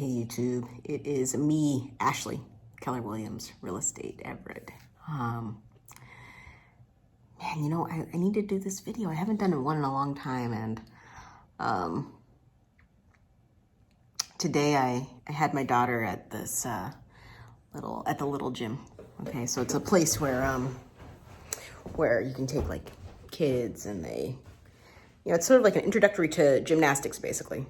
Hey YouTube, it is me, Ashley, Keller Williams, Real Estate Everett. Man, you know, I need to do this video. I haven't done one in a long time, and today I had my daughter at this little gym. Okay, so it's a place where you can take like kids, and they, you know, it's sort of like an introductory to gymnastics, basically.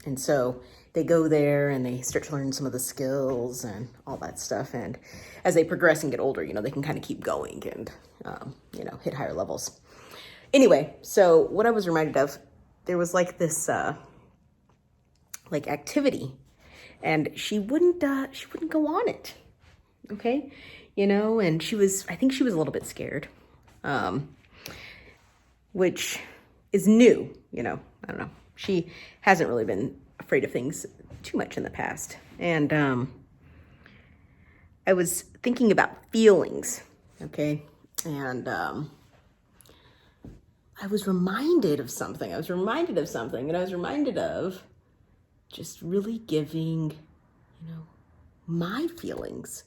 And so they go there and they start to learn some of the skills and all that stuff. And as they progress and get older, you know, they can kind of keep going and, you know, hit higher levels. Anyway, so what I was reminded of, there was like this, like activity, and she wouldn't go on it. Okay. You know, and I think she was a little bit scared, which is new, you know, I don't know. She hasn't really been afraid of things too much in the past. And I was thinking about feelings, okay? And I was reminded of something. And I was reminded of just really giving, you know, my feelings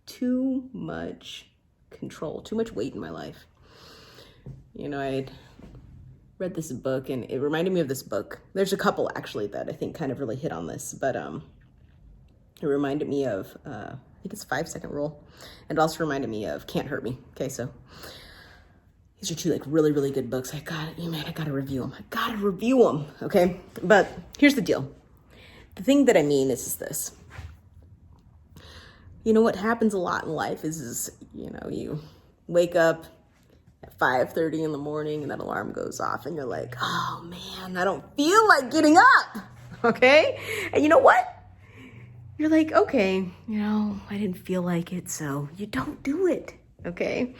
too much control, too much weight in my life. You know, I'd read this book, and it reminded me of this book. There's a couple actually that I think kind of really hit on this, but it reminded me of I think it's 5-second rule, and it also reminded me of Can't Hurt Me. Okay, so these are two like really, really good books. I gotta review them. Okay, but here's the deal. The thing that I mean is this. You know what happens a lot in life is you know, you wake up at 5:30 in the morning and that alarm goes off and you're like, oh man, I don't feel like getting up. Okay. And you know what? You're like, okay, you know, I didn't feel like it, so you don't do it. Okay.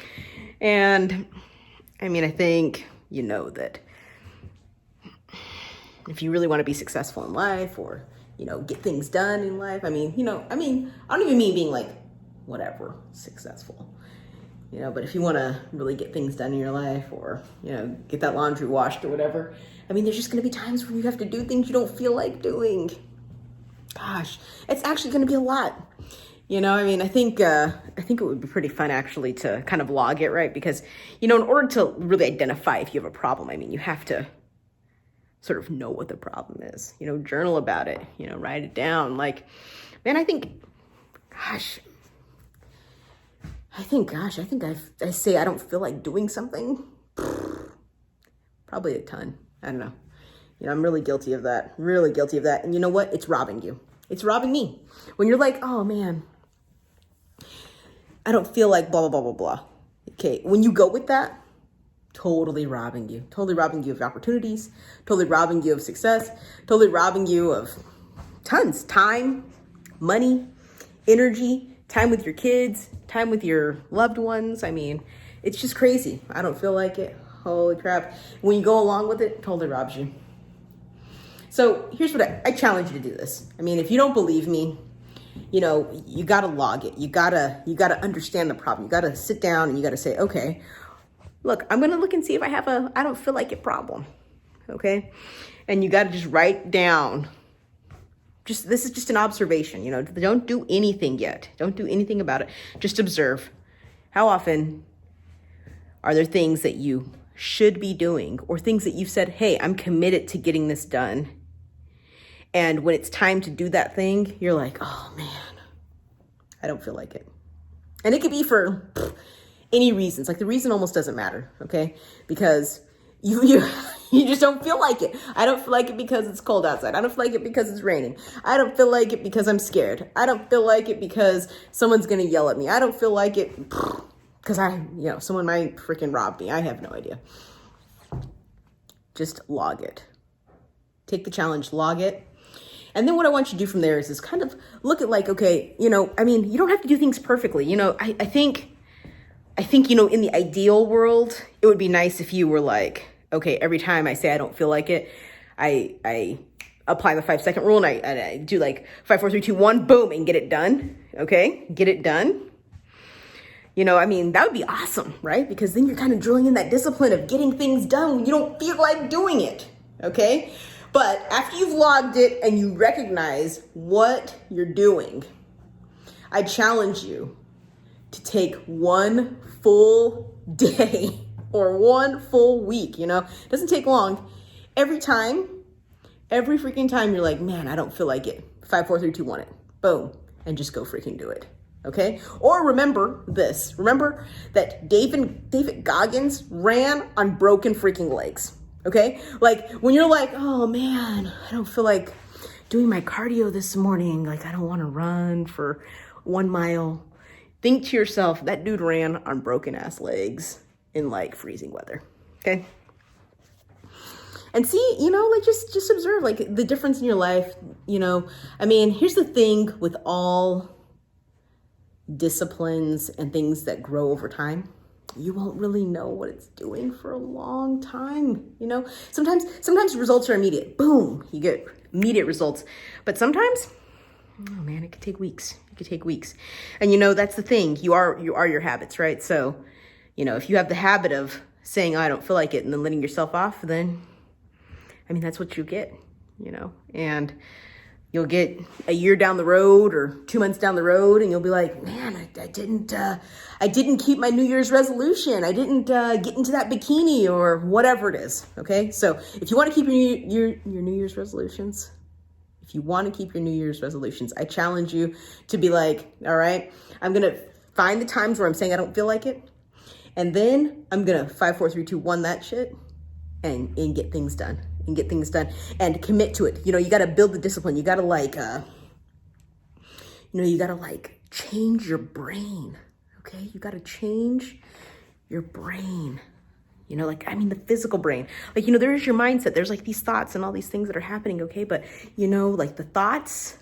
And I mean, I think you know that if you really want to be successful in life, or, you know, get things done in life, I mean, I don't even mean being like whatever successful. You know, but if you want to really get things done in your life, or, you know, get that laundry washed or whatever, I mean, there's just going to be times when you have to do things you don't feel like doing. Gosh, it's actually going to be a lot. You know, I mean, I think it would be pretty fun actually to kind of log it, right? Because, you know, in order to really identify if you have a problem, I mean, you have to sort of know what the problem is. You know, journal about it. You know, write it down. Like, man, I think I say I don't feel like doing something probably a ton. I don't know. You know, I'm really guilty of that. And you know what? It's robbing you. It's robbing me. When you're like, oh man, I don't feel like blah, blah, blah, blah, blah. Okay. When you go with that, totally robbing you of opportunities, totally robbing you of success, totally robbing you of tons, time, money, energy, time with your kids, time with your loved ones. I mean, it's just crazy. I don't feel like it. Holy crap. When you go along with it, it totally robs you. So here's what I challenge you to do this. I mean, if you don't believe me, you know, you got to log it. You got to understand the problem. You got to sit down and you got to say, okay, look, I'm going to look and see if I have I don't feel like it problem. Okay. And you got to just write down. This is just an observation, you know, don't do anything yet. Don't do anything about it. Just observe. How often are there things that you should be doing, or things that you've said, hey, I'm committed to getting this done. And when it's time to do that thing, you're like, oh man, I don't feel like it. And it could be for any reasons. Like the reason almost doesn't matter. Okay. Because you just don't feel like it. I don't feel like it because it's cold outside. I don't feel like it because it's raining. I don't feel like it because I'm scared. I don't feel like it because someone's going to yell at me. I don't feel like it because someone might freaking rob me. I have no idea. Just log it. Take the challenge, log it. And then what I want you to do from there is kind of look at like, okay, you know, I mean, you don't have to do things perfectly. You know, I think, you know, in the ideal world, it would be nice if you were like, okay, every time I say I don't feel like it, I apply the 5-second rule, and I do like 5, 4, 3, 2, 1, boom, and get it done. Okay, get it done. You know, I mean, that would be awesome, right? Because then you're kind of drilling in that discipline of getting things done when you don't feel like doing it. Okay, But after you've logged it and you recognize what you're doing, I challenge you to take one full day or one full week, you know, it doesn't take long. Every freaking time you're like, man, I don't feel like it. 5, 4, 3, 2, 1 it. Boom. And just go freaking do it. Okay? Or remember this. Remember that David Goggins ran on broken freaking legs. Okay? Like when you're like, oh man, I don't feel like doing my cardio this morning. Like I don't want to run for 1 mile. Think to yourself, that dude ran on broken ass legs in like freezing weather. Okay? And see, you know, like just observe like the difference in your life, you know. I mean, here's the thing with all disciplines and things that grow over time, you won't really know what it's doing for a long time, you know. Sometimes results are immediate. Boom, you get immediate results. But sometimes, oh man, it could take weeks. It could take weeks. And you know, that's the thing. You are your habits, right? So, you know, if you have the habit of saying, oh, I don't feel like it, and then letting yourself off, then I mean, that's what you get, you know, and you'll get a year down the road or 2 months down the road and you'll be like, man, I didn't keep my New Year's resolution. I didn't get into that bikini or whatever it is. Okay. So if you want to keep your New Year's resolutions, I challenge you to be like, all right, I'm going to find the times where I'm saying I don't feel like it. And then I'm going to 5, 4, 3, 2, 1 that shit and get things done. And commit to it. You know, you got to build the discipline. You got to change your brain. Okay. You got to change your brain, you know, like, I mean, the physical brain, like, you know, there's your mindset. There's like these thoughts and all these things that are happening. Okay. But you know, like the thoughts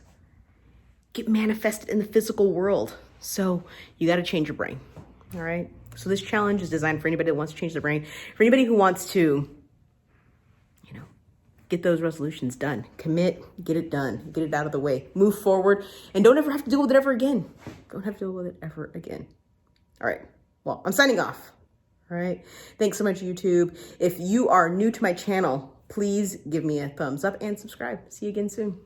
get manifested in the physical world. So you got to change your brain. All right. So this challenge is designed for anybody that wants to change their brain, for anybody who wants to, get those resolutions done, commit, get it done, get it out of the way, move forward, and don't ever have to deal with it ever again. Don't have to deal with it ever again. All right, well, I'm signing off. All right, thanks so much, YouTube. If you are new to my channel, please give me a thumbs up and subscribe. See you again soon.